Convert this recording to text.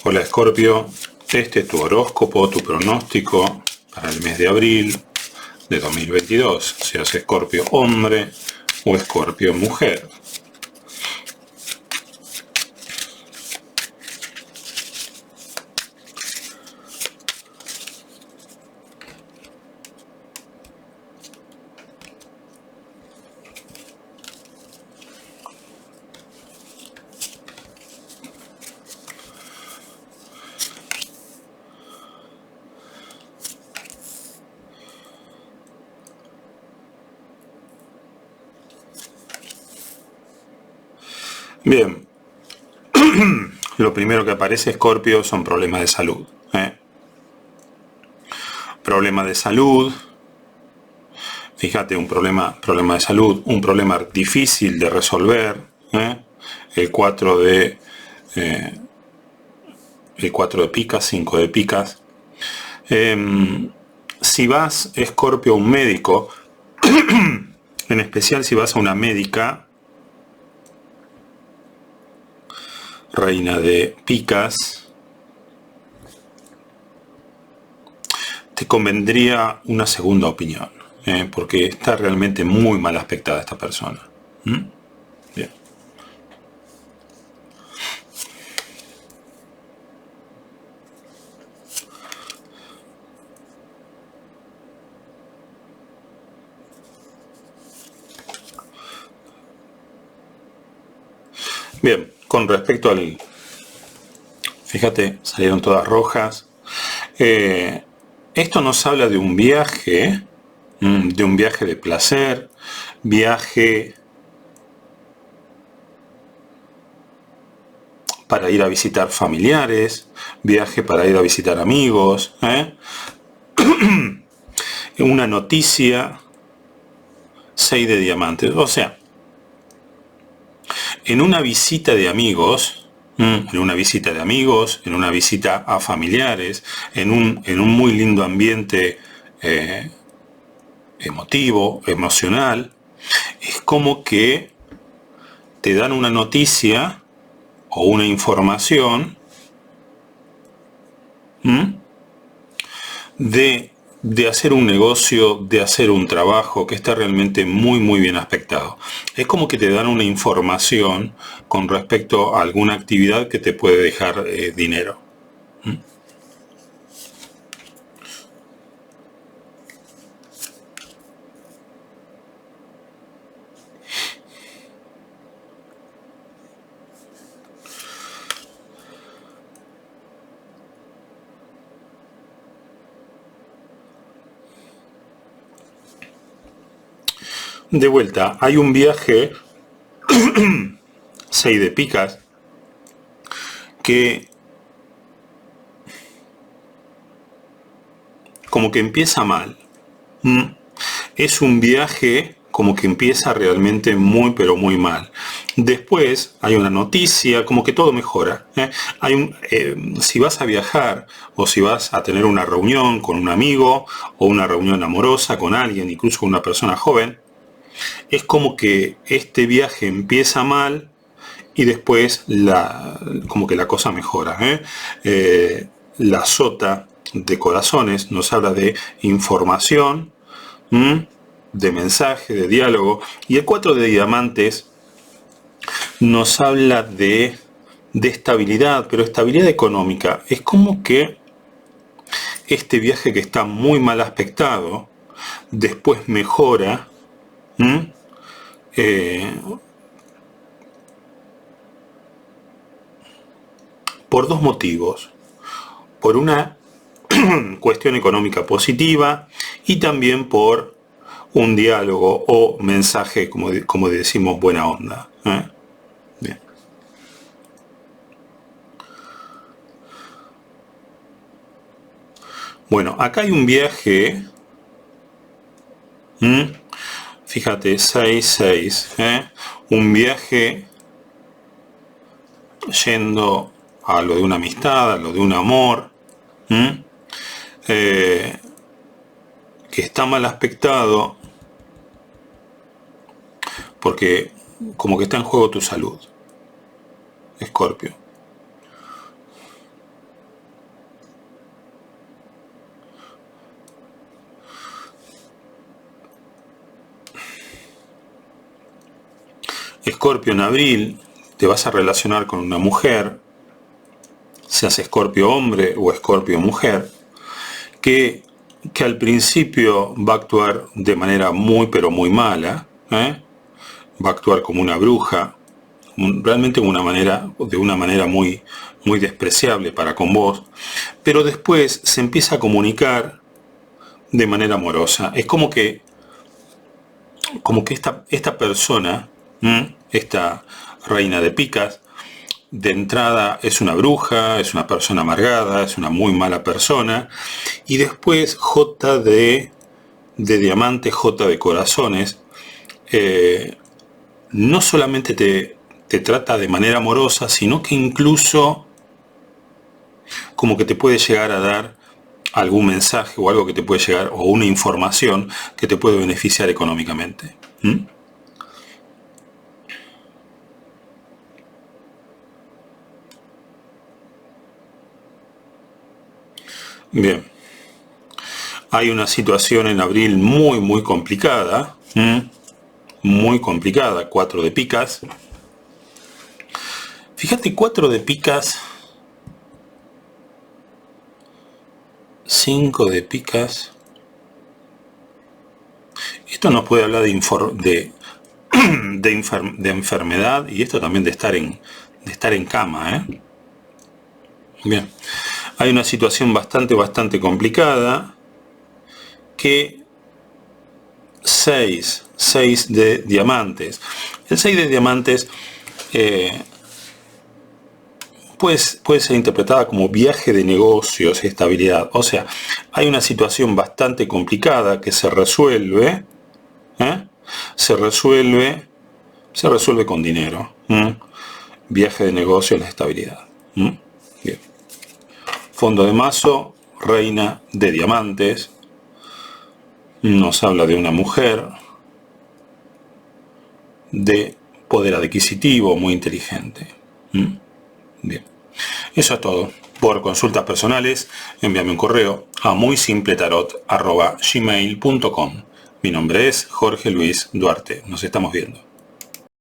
Hola Escorpio, este es tu horóscopo, tu pronóstico para el mes de abril de 2022, seas Escorpio hombre o Escorpio mujer. Bien, lo primero que aparece Escorpio son problemas de salud. Problemas de salud, fíjate, un problema de salud, un problema difícil de resolver. El 4 de el 4 de picas, 5 de picas. Si vas, Escorpio, a un médico, en especial si vas a una médica, reina de picas, te convendría una segunda opinión, porque está realmente muy mal aspectada esta persona. Bien. Bien, con respecto al... Fíjate, salieron todas rojas. Esto nos habla de un viaje de placer, viaje para ir a visitar familiares, viaje para ir a visitar amigos, una noticia, 6 de diamantes. O sea, en una visita de amigos, en una visita a familiares, en un muy lindo ambiente emotivo, emocional, es como que te dan una noticia o una información de hacer un negocio, de hacer un trabajo que está realmente muy muy bien aspectado. Es como que te dan una información con respecto a alguna actividad que te puede dejar dinero. De vuelta, hay un viaje 6 de picas que como que empieza mal. Es un viaje como que empieza realmente muy pero muy mal. Después hay una noticia, como que todo mejora. Si vas a viajar o si vas a tener una reunión con un amigo o una reunión amorosa con alguien, incluso con una persona joven, es como que este viaje empieza mal y después como que la cosa mejora. La sota de corazones nos habla de información, de mensaje, de diálogo, y el 4 de diamantes nos habla de estabilidad, pero estabilidad económica. Es como que este viaje que está muy mal aspectado, después mejora, por dos motivos. Por una cuestión económica positiva y también por un diálogo o mensaje, como decimos, buena onda. Bien. Bueno, acá hay un viaje, fíjate, 6-6, un viaje yendo a lo de una amistad, a lo de un amor, que está mal aspectado porque como que está en juego tu salud, Escorpio. Escorpio en abril, te vas a relacionar con una mujer, seas Escorpio hombre o Escorpio mujer, que al principio va a actuar de manera muy pero muy mala, va a actuar como una bruja, realmente de una manera muy, muy despreciable para con vos, pero después se empieza a comunicar de manera amorosa. Es como que esta persona, esta reina de picas, de entrada es una bruja, es una persona amargada, es una muy mala persona, y después J de diamante, J de corazones, no solamente te trata de manera amorosa, sino que incluso como que te puede llegar a dar algún mensaje o algo que te puede llegar, o una información que te puede beneficiar económicamente. Bien. Hay una situación en abril muy, muy complicada. Muy complicada. 4 de picas. Fíjate, 4 de picas. 5 de picas. Esto nos puede hablar de enfermedad, y esto también de estar en cama. Bien. Hay una situación bastante complicada, que 6 de diamantes. El 6 de diamantes puede ser interpretada como viaje de negocios y estabilidad. O sea, hay una situación bastante complicada que se resuelve, se resuelve con dinero. Viaje de negocios, la estabilidad. Bien. Fondo de mazo, reina de diamantes. Nos habla de una mujer de poder adquisitivo, muy inteligente. Bien. Eso es todo. Por consultas personales, envíame un correo a muysimpletarot@gmail.com. Mi nombre es Jorge Luis Duarte. Nos estamos viendo.